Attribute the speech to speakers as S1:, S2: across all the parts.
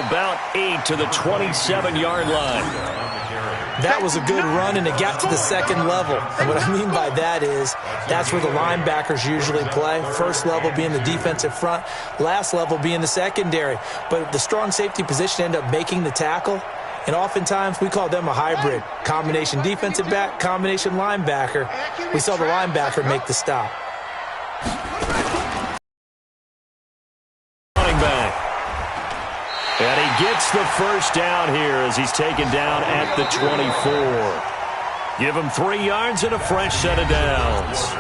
S1: about 8 to the 27-yard line.
S2: That was a good run, and it got to the second level. And what I mean by that is that's where the linebackers usually play. First level being the defensive front, last level being the secondary. But the strong safety position ended up making the tackle. And oftentimes we call them a hybrid. Combination defensive back, combination linebacker. We saw the linebacker make the stop.
S1: Running back. And he gets the first down here as he's taken down at the 24. Give him 3 yards and a fresh set of downs.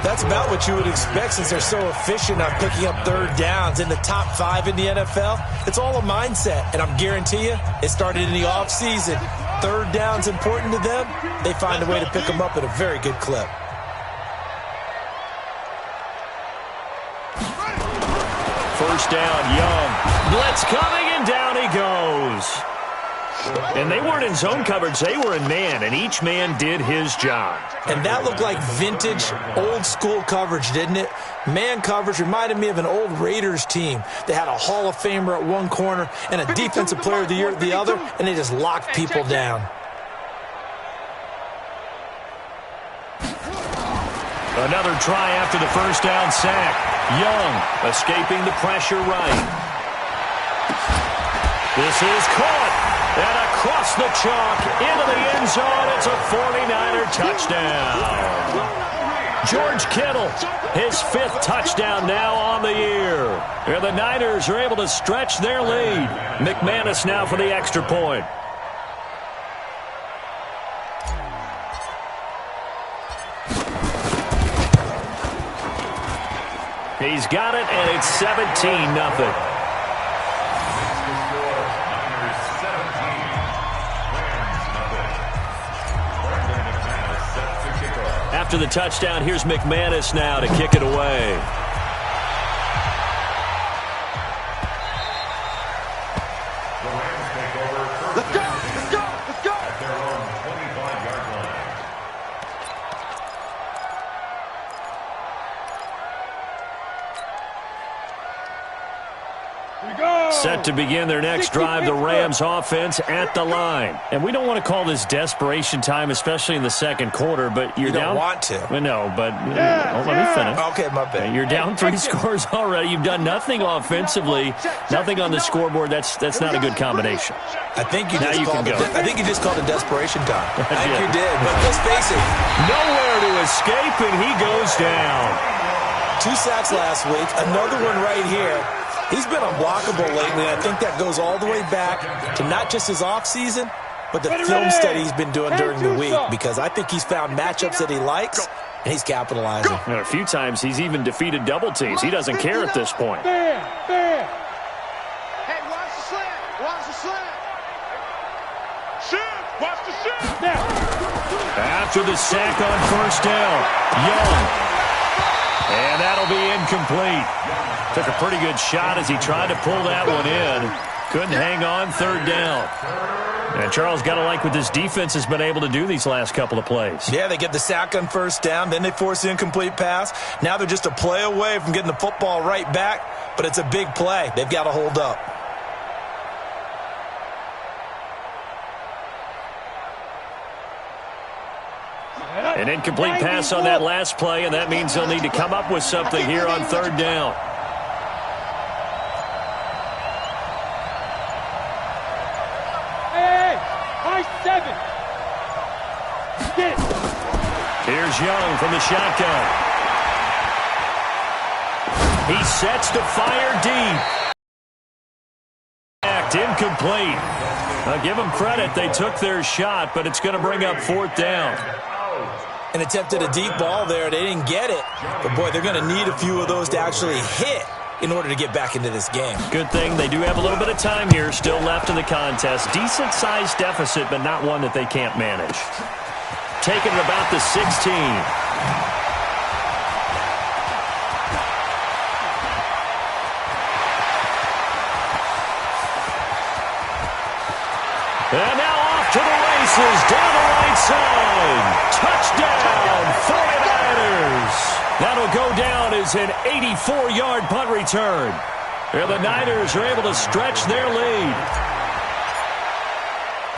S2: That's about what you would expect since they're so efficient on picking up third downs in the top 5 in the NFL. It's all a mindset, and I'm guarantee you it started in the offseason. Third down's important to them. They find a way to pick them up at a very good clip.
S1: First down, Young. Blitz coming, and down he goes. And they weren't in zone coverage. They were in man, and each man did his job.
S2: And that looked like vintage, old-school coverage, didn't it? Man coverage reminded me of an old Raiders team. They had a Hall of Famer at one corner and a Defensive Player of the Year at the other, and they just locked people down.
S1: Another try after the first down sack. Young escaping the pressure right. This is caught. And across the chalk into the end zone. It's a 49er touchdown. George Kittle, his 5th touchdown now on the year. And the Niners are able to stretch their lead. McManus now for the extra point. He's got it, and it's 17-0. After the touchdown, here's McManus now to kick it away.
S3: Let's go, let's go, let's go. At their own 25-yard line.
S1: Set to begin their next drive, the Rams offense at the line. And we don't want to call this desperation time, especially in the second quarter, but you're down.
S2: You don't want to.
S1: No, but let me finish.
S2: Okay, my bad.
S1: You're down 3 scores already. You've done nothing offensively, nothing on the scoreboard. That's not a good combination.
S2: I think you
S1: now
S2: just
S1: you
S2: called
S1: can go.
S2: I think you just called it desperation time. I think you did, but let's face it.
S1: Nowhere to escape, and he goes down.
S2: 2 sacks last week, another one right here. He's been unblockable lately, and I think that goes all the way back to not just his offseason, but the film study he's been doing during the week, because I think he's found matchups that he likes, and he's capitalizing.
S1: And a few times he's even defeated double teams. He doesn't care at this point.
S3: Hey, watch the slant. Watch the slant. Shoot. Watch the shoot.
S1: After the sack on first down, Young. And that'll be incomplete. Took a pretty good shot as he tried to pull that one in. Couldn't hang on third down. And Charles, got to like what this defense has been able to do these last couple of plays.
S2: Yeah, they get the sack on first down, then they force the incomplete pass. Now they're just a play away from getting the football right back, but it's a big play. They've got to hold up.
S1: An incomplete pass on that last play, and that means they'll need to come up with something here on third down. Here's Young from the shotgun. He sets to fire deep. Incomplete. I'll give them credit. They took their shot, but it's going to bring up fourth down.
S2: And attempted a deep ball there. They didn't get it. But, boy, they're going to need a few of those to actually hit in order to get back into this game.
S1: Good thing they do have a little bit of time here still left in the contest. Decent-sized deficit, but not one that they can't manage. Taken at about the 16. And now off to the races, down the right side. Touchdown, 49ers. That'll go down as an 84-yard punt return. And the Niners are able to stretch their lead.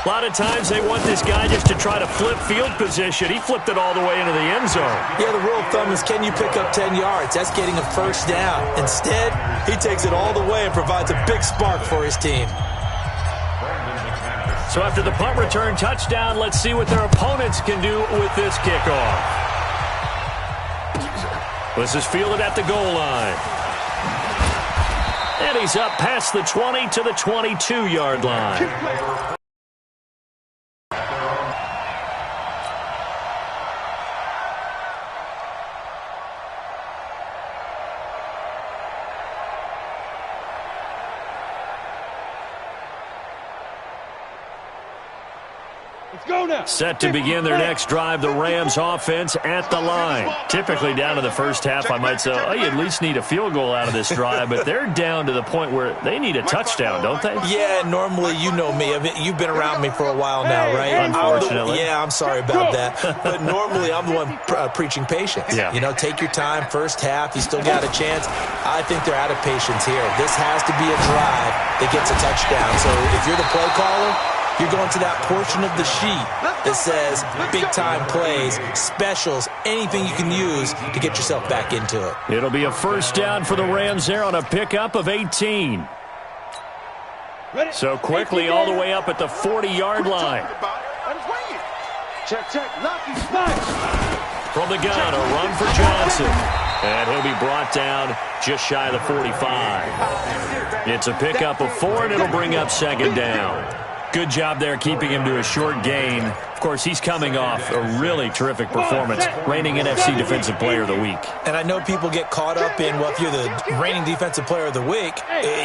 S1: A lot of times they want this guy just to try to flip field position. He flipped it all the way into the end zone.
S2: Yeah, the rule of thumb is, can you pick up 10 yards? That's getting a first down. Instead, he takes it all the way and provides a big spark for his team.
S1: So after the punt return touchdown, let's see what their opponents can do with this kickoff. This is fielded at the goal line. And he's up past the 20 to the 22-yard line. Set to begin their next drive, the Rams offense at the line. Typically down to the first half, I might say, oh, you at least need a field goal out of this drive, but they're down to the point where they need a touchdown, don't they?
S2: Yeah, normally, you know me. You've been around me for a while now, right?
S1: Unfortunately.
S2: I'm sorry about that. But normally, I'm the one preaching patience.
S1: Yeah.
S2: You know, take your time, first half, you still got a chance. I think they're out of patience here. This has to be a drive that gets a touchdown. So if you're the play caller, you're going to that portion of the sheet that says big-time plays, specials, anything you can use to get yourself back into it.
S1: It'll be a first down for the Rams there on a pickup of 18. So quickly all the way up at the 40-yard line.
S3: Check, lucky smash.
S1: From the gun, a run for Johnson. And he'll be brought down just shy of the 45. It's a pickup of 4, and it'll bring up second down. Good job there keeping him to a short gain. Of course, he's coming off a really terrific performance, reigning NFC Defensive Player of the Week.
S2: And I know people get caught up in, well, if you're the reigning Defensive Player of the Week,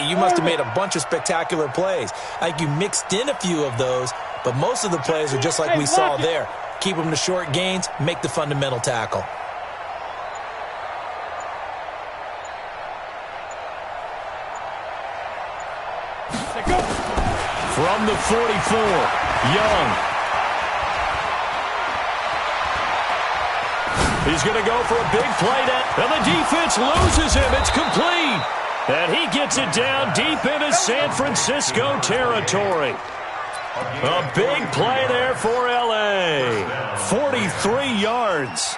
S2: you must have made a bunch of spectacular plays. I think you mixed in a few of those, but most of the plays are just like we saw there. Keep them to short gains, make the fundamental tackle.
S1: From the 44, Young. He's going to go for a big play now, and the defense loses him. It's complete. And he gets it down deep into San Francisco territory. A big play there for L.A. 43 yards.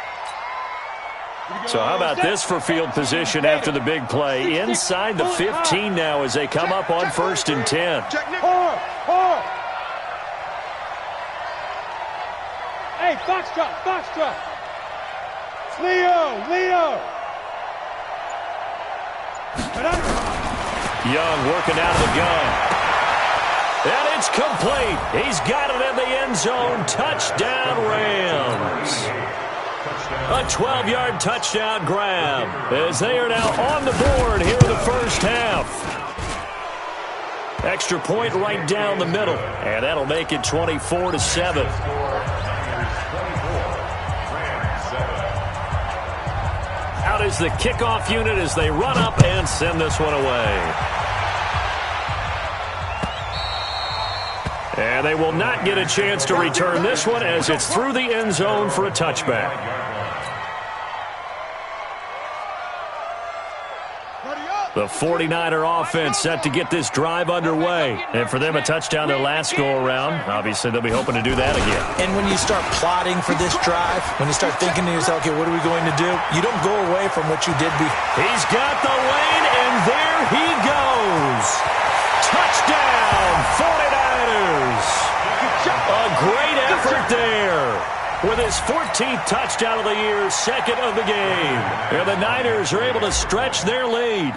S1: So how about this for field position after the big play? Inside the 15 now as they come up on 1st and 10.
S3: Hey, Foxtrot. Leo.
S1: Young working out of the gun. And it's complete. He's got it in the end zone. Touchdown, Rams. A 12-yard touchdown grab as they are now on the board here in the first half. Extra point right down the middle, and that'll make it 24-7. Out is the kickoff unit as they run up and send this one away. And they will not get a chance to return this one as it's through the end zone for a touchback. The 49er offense set to get this drive underway. And for them, a touchdown their last go-around. Obviously, they'll be hoping to do that again.
S2: And when you start plotting for this drive, when you start thinking to yourself, okay, what are we going to do? You don't go away from what you did before.
S1: He's got the lane, and there he goes. Touchdown, 49ers. A great effort there. With his 14th touchdown of the year, second of the game. And the Niners are able to stretch their lead.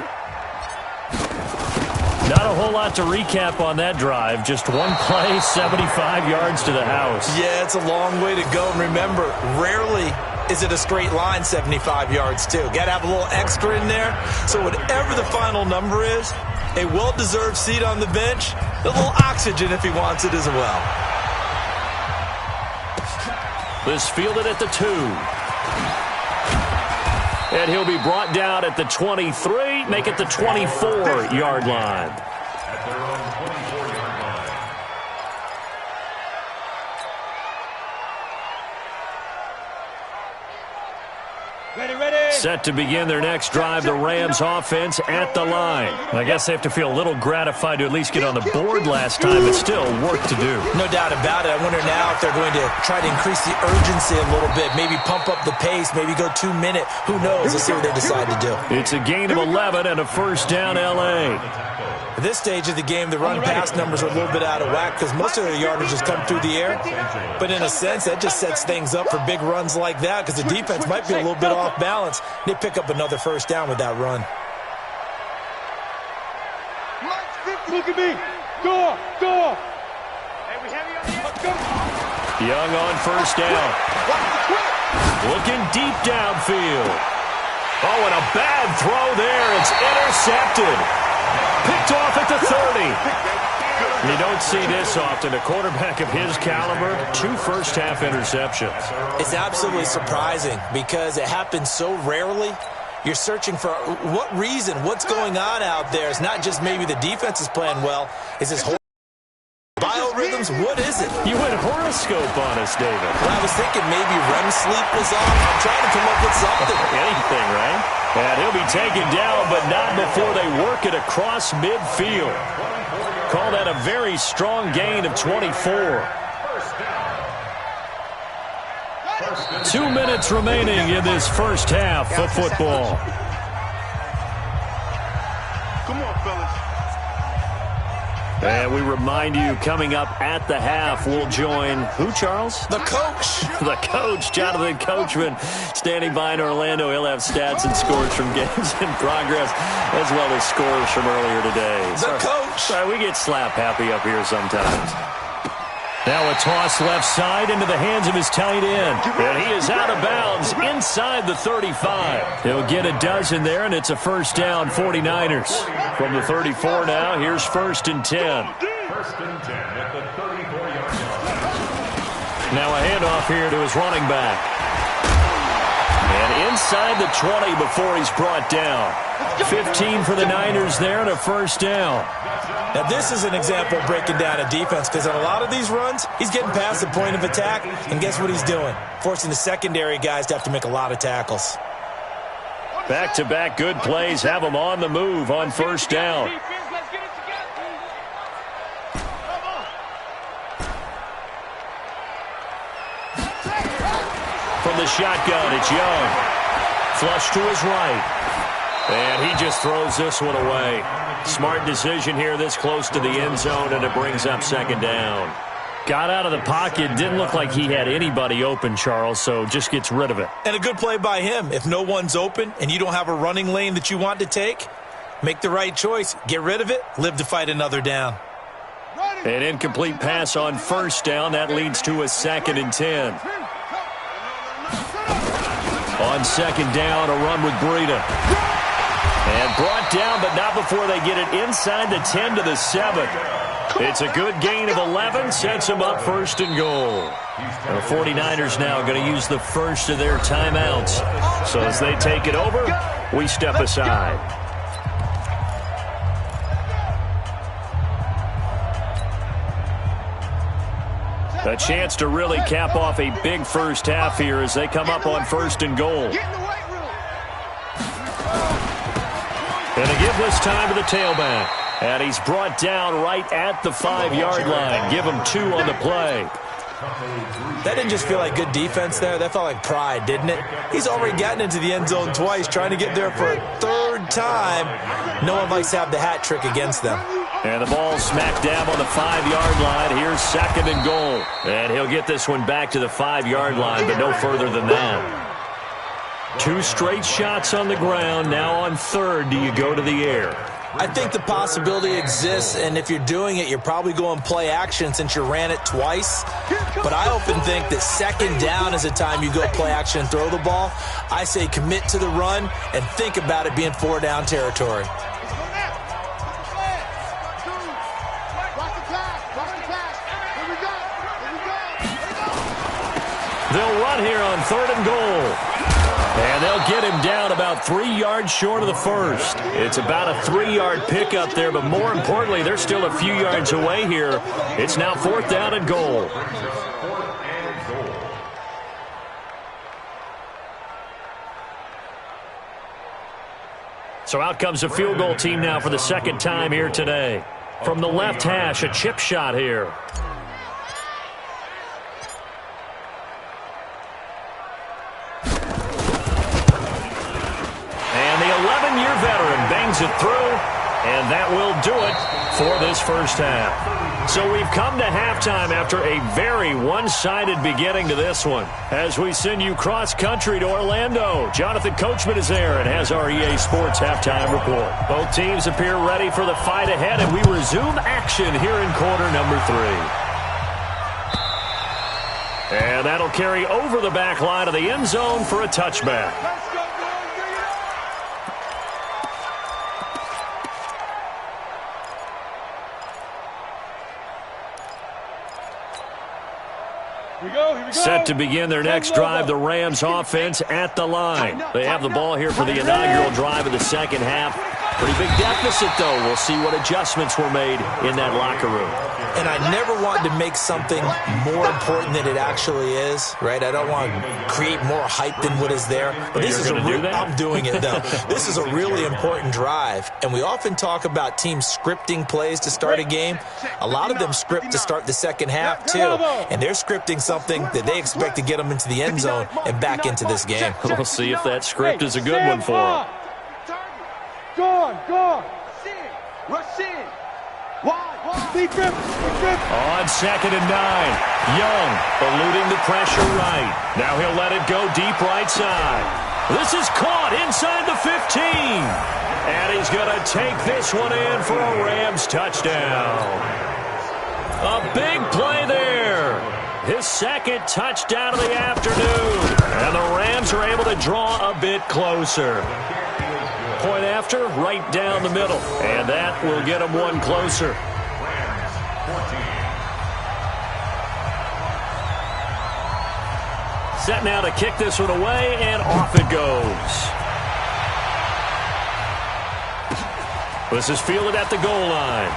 S1: Not a whole lot to recap on that drive. Just one play, 75 yards to the house.
S2: Yeah, it's a long way to go. And remember, rarely is it a straight line 75 yards, too. Got to have a little extra in there. So whatever the final number is, a well-deserved seat on the bench, a little oxygen if he wants it as well.
S1: This fielded at the 2. And he'll be brought down at the 23, make it the 24-yard line.
S3: At their own 24-yard line. Ready.
S1: Set to begin their next drive, the Rams offense at the line. I guess they have to feel a little gratified to at least get on the board last time, but still work to do.
S2: No doubt about it. I wonder now if they're going to try to increase the urgency a little bit, maybe pump up the pace, maybe go 2 minute. Who knows? Let's see what they decide to do.
S1: It's a gain of 11 and a first down, L.A.
S2: At this stage of the game, the run-pass numbers are a little bit out of whack because most of their yardage has come through the air. But in a sense, that just sets things up for big runs like that because the defense might be a little bit off balance. They pick up another first down with that run.
S3: Look at me. Go.
S1: Young on first down. Looking deep downfield. Oh, and a bad throw there. It's intercepted. Picked off at the 30. You don't see this often. A quarterback of his caliber, 2 first-half interceptions.
S2: It's absolutely surprising because it happens so rarely. You're searching for what reason, what's going on out there. It's not just maybe the defense is playing well. It's this whole biorhythms. What is it?
S1: You went horoscope on us, David.
S2: Well, I was thinking maybe REM sleep was off. I'm trying to come up with something.
S1: Anything, right? And he'll be taken down, but not before they work it across midfield. Call that a very strong gain of 24. 2 minutes remaining in this first half of football.
S3: Come on, fellas.
S1: And we remind you, coming up at the half, we'll join who, Charles?
S2: The coach.
S1: The coach, Jonathan Coachman, standing by in Orlando. He'll have stats and scores from games in progress, as well as scores from earlier today.
S2: The coach.
S1: Sorry, we get slap happy up here sometimes. Now a toss left side into the hands of his tight end. And he is out of bounds inside the 35. He'll get a dozen there, and it's a first down, 49ers. From the 34 now, here's 1st and 10.
S3: 1st and 10 at the 34-yard line.
S1: Now a handoff here to his running back. And inside the 20 before he's brought down. 15 for the Niners there and a first down.
S2: Now, this is an example of breaking down a defense because on a lot of these runs, he's getting past the point of attack, and guess what he's doing? Forcing the secondary guys to have to make a lot of tackles.
S1: Back-to-back good plays have them on the move on first down. From the shotgun, it's Young. Flush to his right. And he just throws this one away. Smart decision here this close to the end zone, and it brings up 2nd down. Got out of the pocket. Didn't look like he had anybody open, Charles, so just gets rid of it.
S2: And a good play by him. If no one's open and you don't have a running lane that you want to take, make the right choice. Get rid of it. Live to fight another down.
S1: An incomplete pass on first down. That leads to a 2nd and 10. On 2nd down, a run with Breida. And brought down, but not before they get it inside the 10 to the 7. It's a good gain of 11, sets them up 1st and goal. The 49ers now going to use the first of their timeouts. So as they take it over, we step aside. A chance to really cap off a big first half here as they come up on 1st and goal. And they give this time to the tailback. And he's brought down right at the 5-yard line. Give him 2 on the play.
S2: That didn't just feel like good defense there. That felt like pride, didn't it? He's already gotten into the end zone twice, trying to get there for a 3rd time. No one likes to have the hat trick against them.
S1: And the ball smack dab on the 5-yard line. Here's 2nd and goal. And he'll get this one back to the 5-yard line, but no further than that. 2 straight shots on the ground. Now on 3rd, do you go to the air?
S2: I think the possibility exists, and if you're doing it, you're probably going play action since you ran it twice. But I often think that 2nd down is a time you go play action and throw the ball. I say commit to the run and think about it being 4-down territory.
S1: They'll run here on 3rd and goal. And they'll get him down about 3 yards short of the first. It's about a 3-yard pickup there, but more importantly, they're still a few yards away here. It's now 4th down and goal. So out comes a field goal team now for the second time here today. From the left hash, a chip shot here. And the 11-year veteran bangs it through, and that will do it for this first half. So we've come to halftime after a very one-sided beginning to this one. As we send you cross-country to Orlando, Jonathan Coachman is there and has our EA Sports halftime report. Both teams appear ready for the fight ahead, and we resume action here in quarter number 3. And that'll carry over the back line of the end zone for a touchback. Set to begin their next drive, the Rams offense at the line. They have the ball here for the inaugural drive of the second half. Pretty big deficit, though. We'll see what adjustments were made in that locker room.
S2: And I never wanted to make something more important than it actually is, right? I don't want to create more hype than what is there. But this is I'm doing it, though. This is a really important drive. And we often talk about teams scripting plays to start a game. A lot of them script to start the second half, too. And they're scripting something that they expect to get them into the end zone and back into this game.
S1: We'll see if that script is a good one for them.
S3: Go on. Rush in. Wide.
S1: On 2nd and 9. Young eluding the pressure right. Now he'll let it go deep right side. This is caught inside the 15. And he's going to take this one in for a Rams touchdown. A big play there. His second touchdown of the afternoon. And the Rams are able to draw a bit closer. Point after, right down the middle. And that will get them one closer. Set now to kick this one away, and off it goes. This is fielded at the goal line.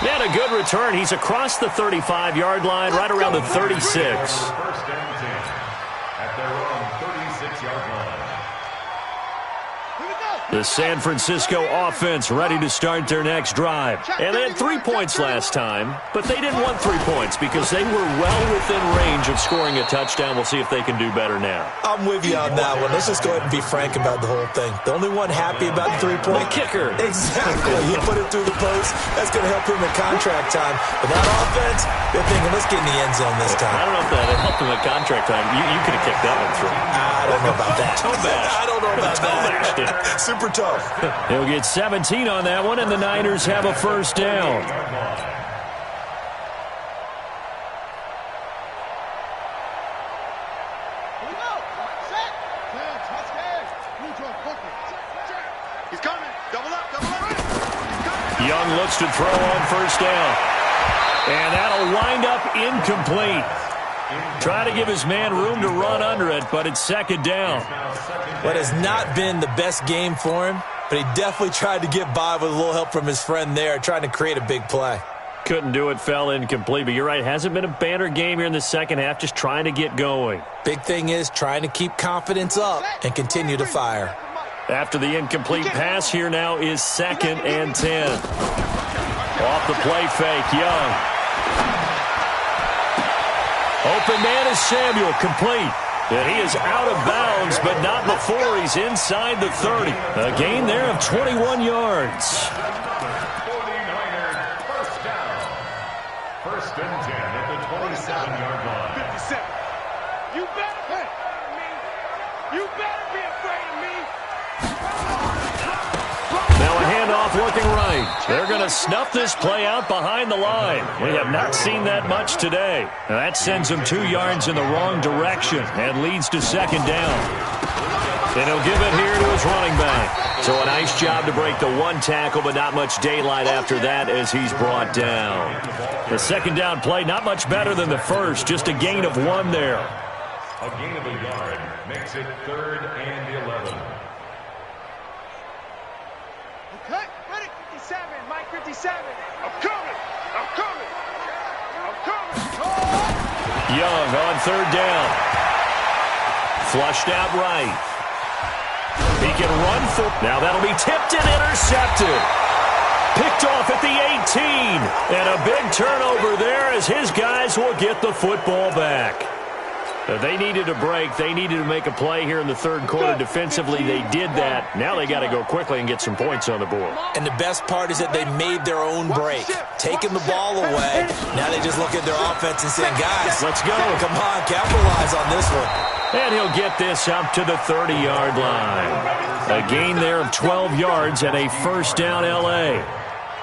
S1: He had a good return. He's across the 35-yard line, right around the 36. The San Francisco offense ready to start their next drive. And they had 3 points last time, but they didn't want 3 points because they were well within range of scoring a touchdown. We'll see if they can do better now.
S2: I'm with you on that one. Let's just go ahead and be frank about the whole thing. The only one happy about the 3-point.
S1: The kicker.
S2: Exactly. He put it through the post. That's going to help him in contract time. But that offense, they're thinking, let's get in the end zone this time.
S1: I don't know if that helped him in contract time. You could have kicked that one through.
S2: I don't know about that.
S1: I don't know about that.
S2: Super tough.
S1: He'll get 17 on that one, and the Niners have a first down.
S3: He's coming. Double up.
S1: Young looks to throw on first down. And that'll wind up incomplete. Try to give his man room to run under it, but it's second down.
S2: What has not been the best game for him, but he definitely tried to get by with a little help from his friend there, trying to create a big play.
S1: Couldn't do it, fell incomplete, but you're right, hasn't been a banner game here in the second half, just trying to get going.
S2: Big thing is trying to keep confidence up and continue to fire.
S1: After the incomplete pass, here now is 2nd and 10. Off the play fake, Young. Open man is Samuel, complete. And he is out of bounds, but not before he's inside the 30. A gain there of 21 yards.
S3: 49er first down. 1st and 10 at the 27-yard line. 57. You better be afraid of me.
S1: Now a handoff looking right. They're going to snuff this play out behind the line. We have not seen that much today. Now that sends him 2 yards in the wrong direction and leads to second down. And he'll give it here to his running back. So a nice job to break the one tackle, but not much daylight after that as he's brought down. The second down play, not much better than the first, just a gain of 1 there.
S3: A gain of a yard makes it 3rd and 11.
S4: Okay, ready, 57, Mike 57.
S3: I'm coming.
S1: Young on 3rd down. Flushed out right. can run for. Now that'll be tipped and intercepted. Picked off at the 18. And a big turnover there as his guys will get the football back. They needed a break. They needed to make a play here in the third quarter. Defensively, they did that. Now they got to go quickly and get some points on the board.
S2: And the best part is that they made their own break. Taking the ball away. Now they just look at their offense and saying, guys,
S1: let's go.
S2: Come on, capitalize on this one.
S1: And he'll get this up to the 30-yard line. A gain there of 12 yards and a first down L.A.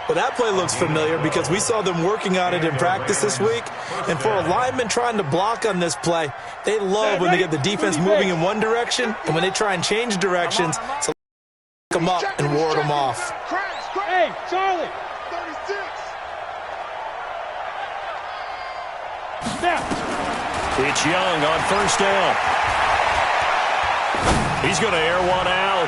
S2: Well, that play looks familiar because we saw them working on it in practice this week. And for a lineman trying to block on this play, they love when they get the defense moving in one direction and when they try and change directions. So pick them up and ward them off.
S4: Hey, Charlie. 36. Snap.
S1: It's Young on first down. He's going to air one out.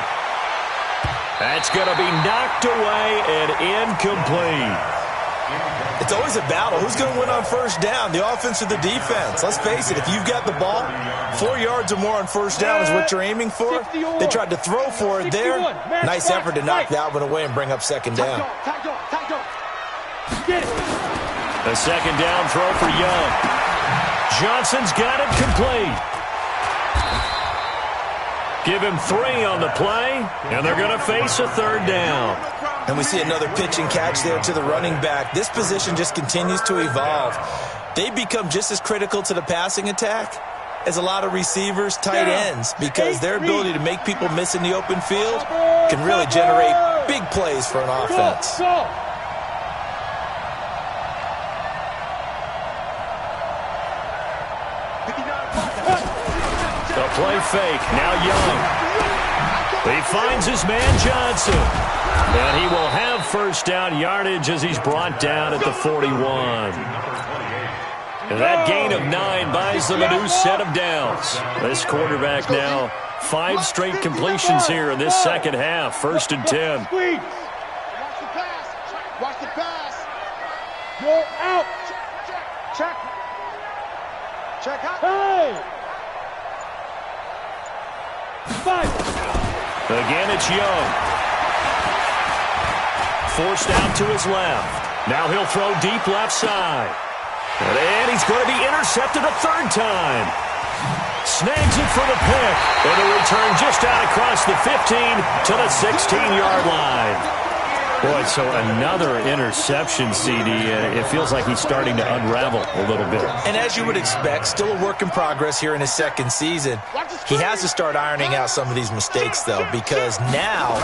S1: That's going to be knocked away and incomplete.
S2: It's always a battle. Who's going to win on first down, the offense or the defense? Let's face it, if you've got the ball, 4 yards or more on first down is what you're aiming for. They tried to throw for it there. Nice effort to knock that one away and bring up second down.
S1: A second down throw for Young. Johnson's got it complete. Give him 3 on the play, and they're going to face a third down.
S2: And we see another pitch and catch there to the running back. This position just continues to evolve. They become just as critical to the passing attack as a lot of receivers, tight ends, because their ability to make people miss in the open field can really generate big plays for an offense.
S1: The play fake, now Young. He finds his man Johnson. And he will have first down yardage as he's brought down at the 41. And that gain of 9 buys them a new set of downs. This quarterback now 5 straight completions here in this second half. First and 10.
S4: Watch the pass. Watch the pass. Go out. Check. Check out. Hey. 5.
S1: Again, it's Young. Forced out to his left. Now he'll throw deep left side. And he's going to be intercepted a third time. Snags it for the pick. And a return just out across the 15 to the 16-yard line. Boy, so another interception, CD. It feels like he's starting to unravel a little bit.
S2: And as you would expect, still a work in progress here in his second season. He has to start ironing out some of these mistakes, though, because now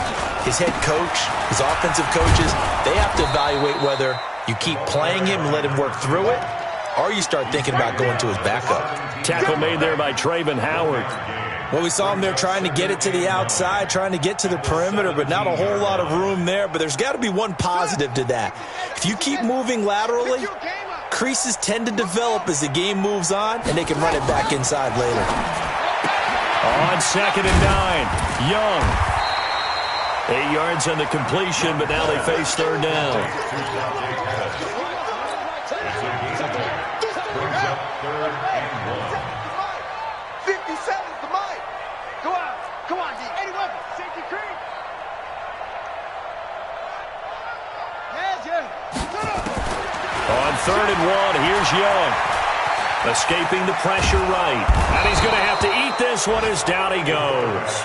S2: his head coach, his offensive coaches, they have to evaluate whether you keep playing him and let him work through it, or you start thinking about going to his backup.
S1: Tackle made there by Traven Howard.
S2: Well, we saw him there trying to get it to the outside, trying to get to the perimeter, but not a whole lot of room there. But there's got to be one positive to that. If you keep moving laterally, creases tend to develop as the game moves on, and they can run it back inside later.
S1: On second and 9, Young. 8 yards on the completion, but now they face third down. On third and 1, here's Young. Escaping the pressure right. And he's going to have to eat this one as down he goes.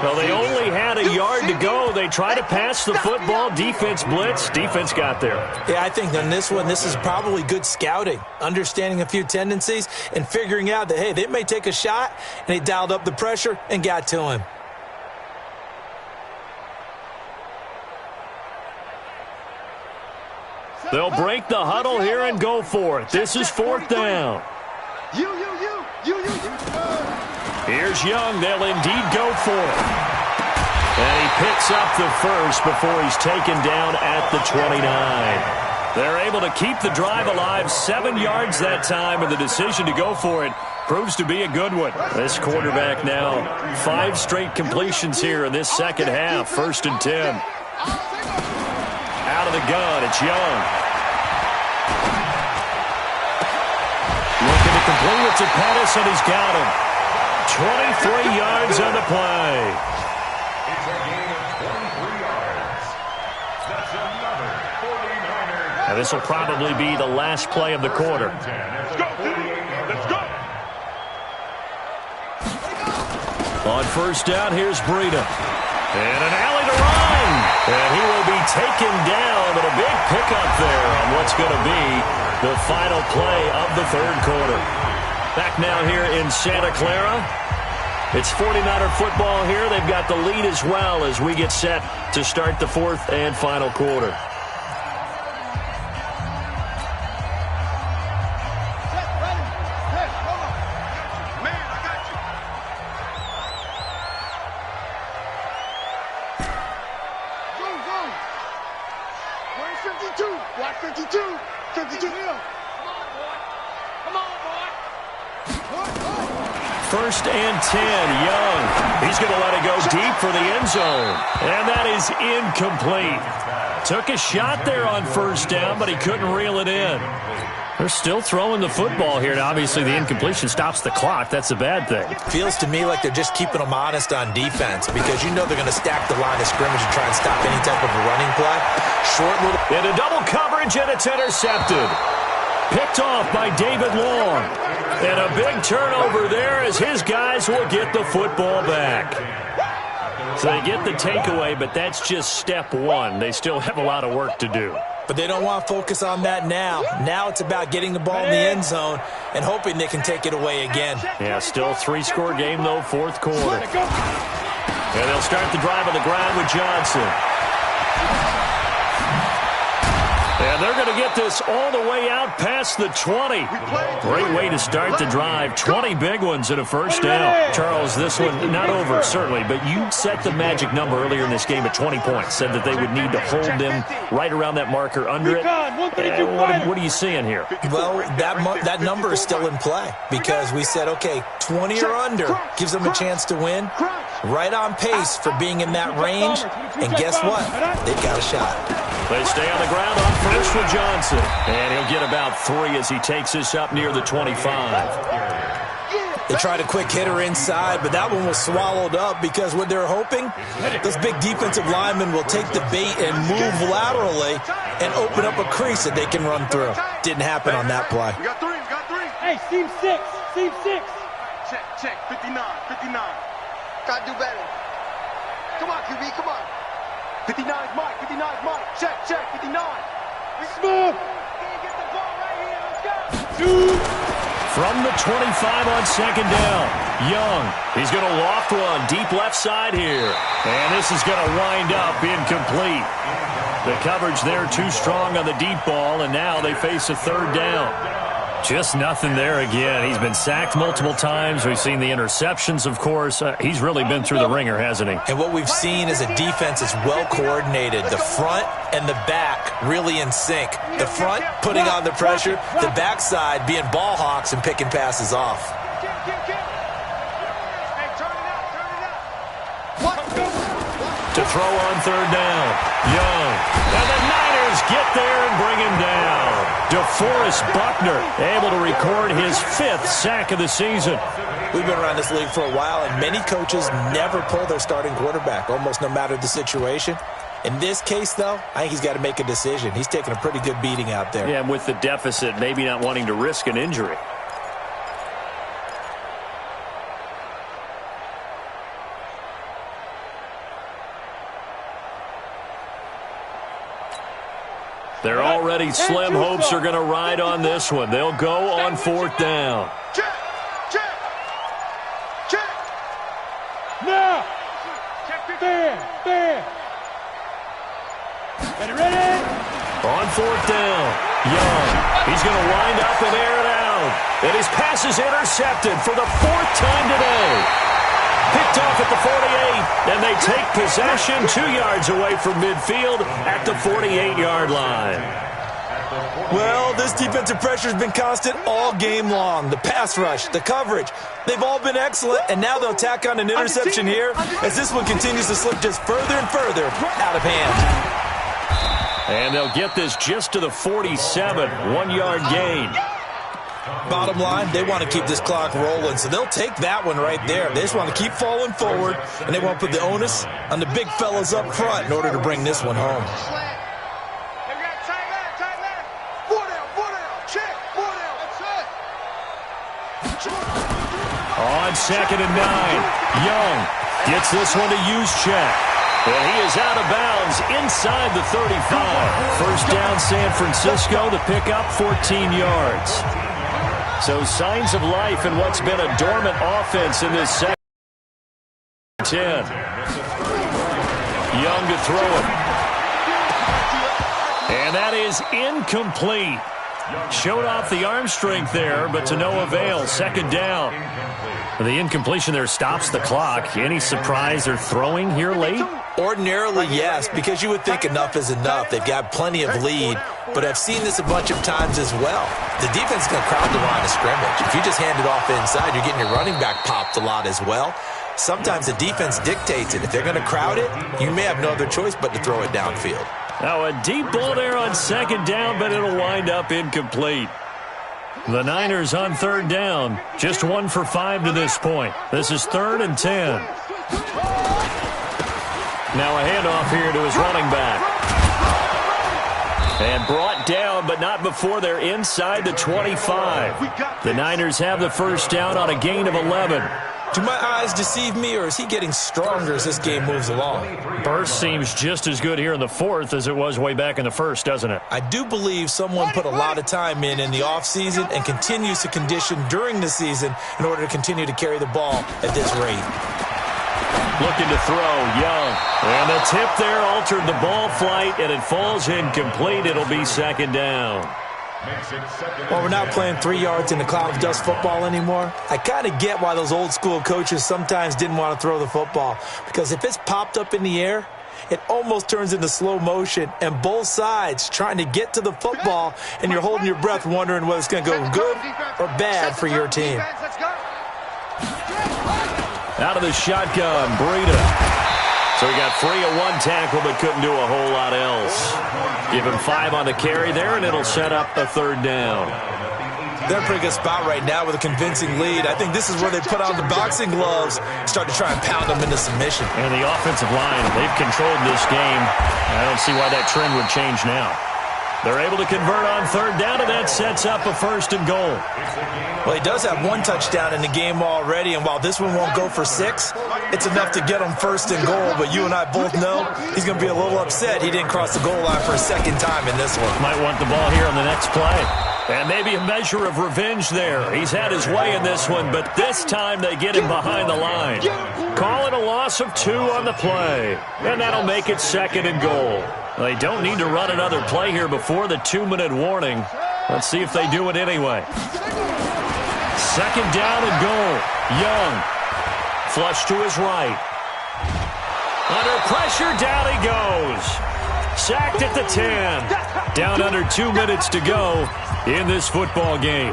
S1: Well, they only had a yard to go. They tried to pass the football. Defense blitz. Defense got there.
S2: Yeah, I think on this one, this is probably good scouting, understanding a few tendencies, and figuring out that, hey, they may take a shot, and they dialed up the pressure and got to him.
S1: They'll break the huddle here and go for it. This is fourth down. Here's Young. They'll indeed go for it. And he picks up the first before he's taken down at the 29. They're able to keep the drive alive, 7 yards that time, and the decision to go for it proves to be a good one. This quarterback now 5 straight completions here in this second half. First and 10. Out of the gun, it's Young. Looking to complete it to Pettis, and he's got him. 23 yards on the play. Now, this will probably be the last play of the quarter.
S3: Let's go, let's go.
S1: On first down, here's Breida. And an alley to run. And he will be taken down, but a big pickup there on what's going to be the final play of the third quarter. Back now here in Santa Clara. It's 49er football here. They've got the lead as well as we get set to start the fourth and final quarter. First and 10, Young. He's going to let it go deep for the end zone. And that is incomplete. Took a shot there on first down, but he couldn't reel it in. They're still throwing the football here. Now, obviously, the incompletion stops the clock. That's a bad thing.
S2: Feels to me like they're just keeping them honest on defense because you know they're going to stack the line of scrimmage and try and stop any type of a running play. Short little...
S1: Into double coverage, and it's intercepted. Picked off by David Long. And a big turnover there as his guys will get the football back. So they get the takeaway, but that's just step one. They still have a lot of work to do.
S2: But they don't want to focus on that now. Now it's about getting the ball in the end zone and hoping they can take it away again.
S1: Yeah, still a three-score game, though, fourth quarter. And they'll start the drive on the ground with Johnson. And they're going to get this all the way out past the 20. Great way to start the drive. 20 big ones and a first down. Charles, this one not over, certainly, but you set the magic number earlier in this game at 20 points. Said that they would need to hold them right around that marker under it. What are you seeing here?
S2: Well, that number is still in play because we said, okay, 20 or under gives them a chance to win. Right on pace for being in that range. And guess what? They've got a shot.
S1: They stay on the ground on first with Johnson. And he'll get about 3 as he takes this up near the 25.
S2: They tried a quick hitter inside, but that one was swallowed up because what they're hoping, those big defensive linemen will take the bait and move laterally and open up a crease that they can run through. Didn't happen on that play.
S4: We got three. Hey, Team 6. Check. 59. Gotta do better. Come on, QB, come on. 59 is Mike. Check, 59. Smooth. Get the ball right here. Let's go.
S1: From the 25 on second down, Young. He's going to loft one deep left side here. And this is going to wind up incomplete. The coverage there too strong on the deep ball, and now they face a third down. Just nothing there again. He's been sacked multiple times. We've seen the interceptions, of course. He's really been through the ringer, hasn't he?
S2: And what we've seen is a defense that's well coordinated. The front and the back really in sync. The front putting on the pressure. The backside being ball hawks and picking passes off.
S1: To throw on third down, Young. And the Niners get there and bring him down. DeForest Buckner able to record his 5th sack of the season.
S2: We've been around this league for a while, and many coaches never pull their starting quarterback, almost no matter the situation. In this case, though, I think he's got to make a decision. He's taking a pretty good beating out there.
S1: Yeah, and with the deficit, maybe not wanting to risk an injury. They're already slim hopes are going to ride on this one. They'll go on fourth down.
S4: Check. Now. Stand. Ready?
S1: On fourth down, Young. He's going to wind up and air it out. And his pass is intercepted for the 4th time today. Picked off at the 48, and they take possession 2 yards away from midfield at the 48-yard line.
S2: Well, this defensive pressure has been constant all game long. The pass rush, the coverage, they've all been excellent, and now they'll tack on an interception here as this one continues to slip just further and further out of hand.
S1: And they'll get this just to the 47, 1-yard gain.
S2: Bottom line, they want to keep this clock rolling, so they'll take that one right there. They just want to keep falling forward, and they want to put the onus on the big fellas up front in order to bring this one home.
S1: On 2nd and 9, Young gets this one to Juszczyk. And he is out of bounds inside the 35. First down, San Francisco, to pick up 14 yards. So signs of life in what's been a dormant offense in this second 10. Young to throw it. And that is incomplete. Showed off the arm strength there, but to no avail. 2nd down. The incompletion there stops the clock. Any surprise they're throwing here late?
S2: Ordinarily, yes, because you would think enough is enough. They've got plenty of lead, but I've seen this a bunch of times as well. The defense is going to crowd the line of scrimmage. If you just hand it off inside, you're getting your running back popped a lot as well. Sometimes the defense dictates it. If they're going to crowd it, you may have no other choice but to throw it downfield.
S1: Now a deep ball there on 2nd down, but it'll wind up incomplete. The Niners on 3rd down. Just 1 for 5 to this point. This is 3rd and 10. Now a handoff here to his running back. And brought down, but not before they're inside the 25. The Niners have the first down on a gain of 11.
S2: Do my eyes deceive me, or is he getting stronger as this game moves along?
S1: Burst seems just as good here in the 4th as it was way back in the 1st, doesn't it?
S2: I do believe someone put a lot of time in the offseason and continues to condition during the season in order to continue to carry the ball at this rate.
S1: Looking to throw, Young. And the tip there altered the ball flight, and it falls incomplete. It'll be 2nd down.
S2: Well, we're not playing 3 yards in the cloud of dust football anymore. I kind of get why those old school coaches sometimes didn't want to throw the football, because if it's popped up in the air, it almost turns into slow motion, and both sides trying to get to the football, and you're holding your breath wondering whether it's going to go good or bad for your team.
S1: Out of the shotgun, Breida. So he got free of 1 tackle, but couldn't do a whole lot else. Give him 5 on the carry there, and it'll set up a 3rd down.
S2: They're in a pretty good spot right now with a convincing lead. I think this is where they put on the boxing gloves and start to try and pound them into submission.
S1: And the offensive line, they've controlled this game. I don't see why that trend would change now. They're able to convert on 3rd down, and that sets up a 1st and goal.
S2: Well, he does have 1 touchdown in the game already, and while this one won't go for 6, it's enough to get him 1st and goal. But you and I both know he's going to be a little upset he didn't cross the goal line for a 2nd time in this one.
S1: Might want the ball here on the next play. And maybe a measure of revenge there. He's had his way in this one, but this time they get him behind the line. Call it a loss of 2 on the play, and that'll make it 2nd and goal. They don't need to run another play here before the 2-minute warning. Let's see if they do it anyway. 2nd down and goal. Young. Flush to his right. Under pressure, down he goes. Sacked at the 10. Down under 2 minutes to go in this football game.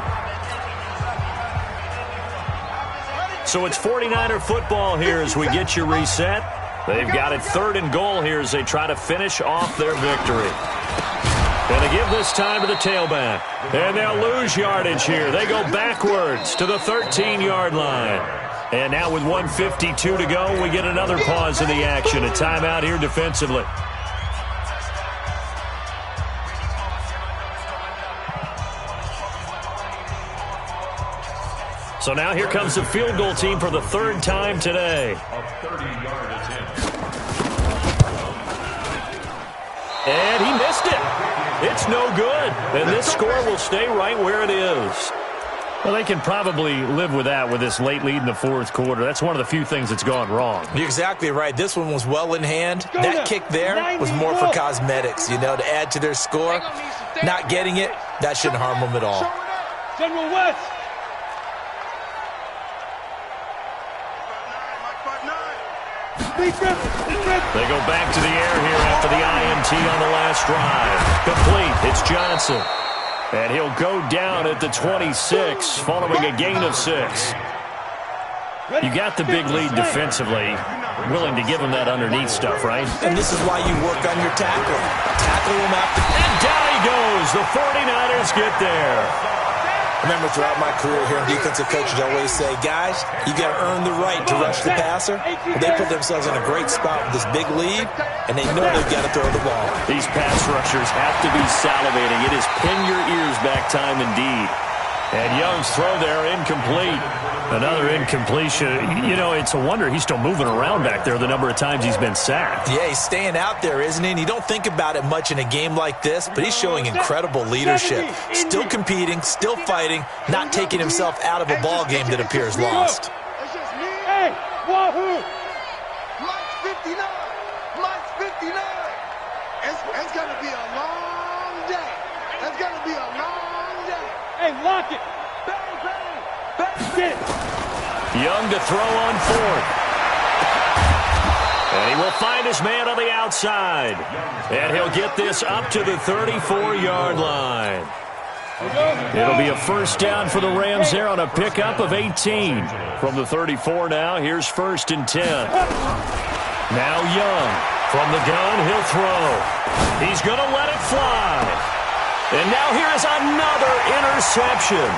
S1: So it's 49er football here as we get you reset. They've got it 3rd and goal here as they try to finish off their victory. Going to give this time to the tailback. And they'll lose yardage here. They go backwards to the 13-yard line. And now with 1:52 to go, we get another pause in the action. A timeout here defensively. So now here comes the field goal team for the 3rd time today.
S3: A 30-yard attempt.
S1: And he missed it. It's no good. And this score will stay right where it is. Well, they can probably live with that with this late lead in the 4th quarter. That's one of the few things that's gone wrong.
S2: You're exactly right. This one was well in hand. That kick there was more for cosmetics, to add to their score. Not getting it, that shouldn't harm them at all.
S4: General West.
S1: They go back to the air here after the INT on the last drive. Complete. It's Johnson. And he'll go down at the 26 following a gain of 6. You got the big lead defensively. Willing to give him that underneath stuff, right?
S2: And this is why you work on your tackling. Tackle him after.
S1: And down he goes. The 49ers get there.
S2: I remember throughout my career here, defensive coaches always say, guys, you got to earn the right to rush the passer. Well, they put themselves in a great spot with this big lead, and they know they've got to throw the ball.
S1: These pass rushers have to be salivating. It is pin your ears back time indeed. And Young's throw there incomplete. Another incompletion. You know, it's a wonder he's still moving around back there the number of times he's been sacked.
S2: Yeah, he's staying out there, isn't he? And you don't think about it much in a game like this, but he's showing incredible leadership. Still competing, still fighting, not taking himself out of a ball game that appears lost.
S4: Hey, wahoo! Mike's 59. Mike's 59. It's going to be a long day. It's going to be a long day. Hey, lock it. Bang, bang, bang. Get it.
S1: Young to throw on fourth. And he will find his man on the outside. And he'll get this up to the 34-yard line. It'll be a first down for the Rams there on a pickup of 18. From the 34 now, here's 1st and 10. Now Young. From the gun, he'll throw. He's going to let it fly. And now here is another interception.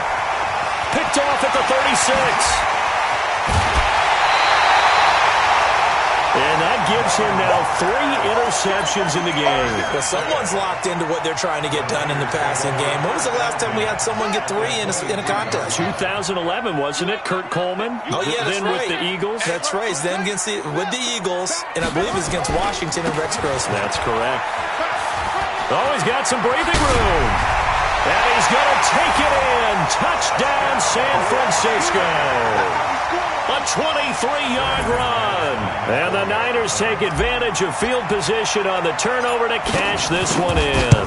S1: Picked off at the 36. And that gives him now 3 interceptions in the game.
S2: Well, someone's locked into what they're trying to get done in the passing game. When was the last time we had someone get 3 in a contest?
S1: 2011, wasn't it? Kurt Coleman?
S2: Oh, yeah, that's
S1: then
S2: right.
S1: with the Eagles?
S2: That's right. Then with the Eagles, and I believe it was against Washington and Rex Grossman.
S1: That's correct. Oh, he's got some breathing room. And he's going to take it in. Touchdown, San Francisco. A 23-yard run. And the Niners take advantage of field position on the turnover to cash this one in.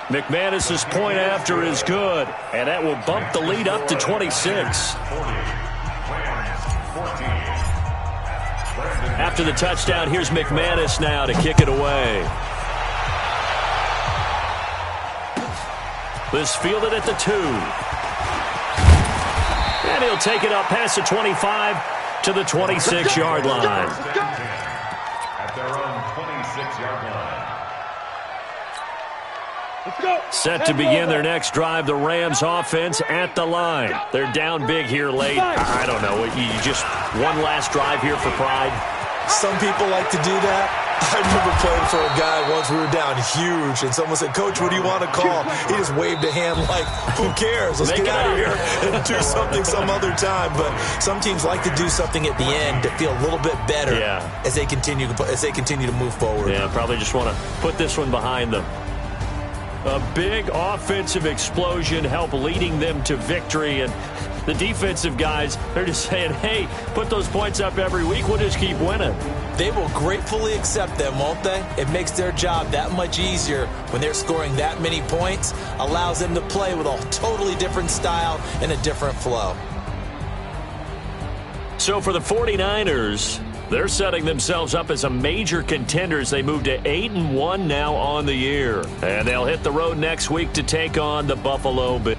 S1: McManus's point after is good, and that will bump the lead up to 26. After the touchdown, here's McManus now to kick it away. This fielded at the 2. And he'll take it up past the 25 to the 26-yard line.
S3: At their own 26-yard line.
S1: Set to begin their next drive, the Rams offense at the line. They're down big here late. I don't know. You just one last drive here for pride.
S2: Some people like to do that. I remember playing for a guy once. We were down huge, and someone said, "Coach, what do you want to call?" He just waved a hand like, "Who cares? Let's get out of here and do something some other time." But some teams like to do something at the end to feel a little bit better as they continue to move forward.
S1: Yeah, probably just want to put this one behind them. A big offensive explosion helped leading them to victory, and the defensive guys, they're just saying, hey, put those points up every week. We'll just keep winning.
S2: They will gratefully accept them, won't they? It makes their job that much easier when they're scoring that many points, allows them to play with a totally different style and a different flow.
S1: So for the 49ers, they're setting themselves up as a major contender as they move to 8-1 now on the year. And they'll hit the road next week to take on the Buffalo Bills.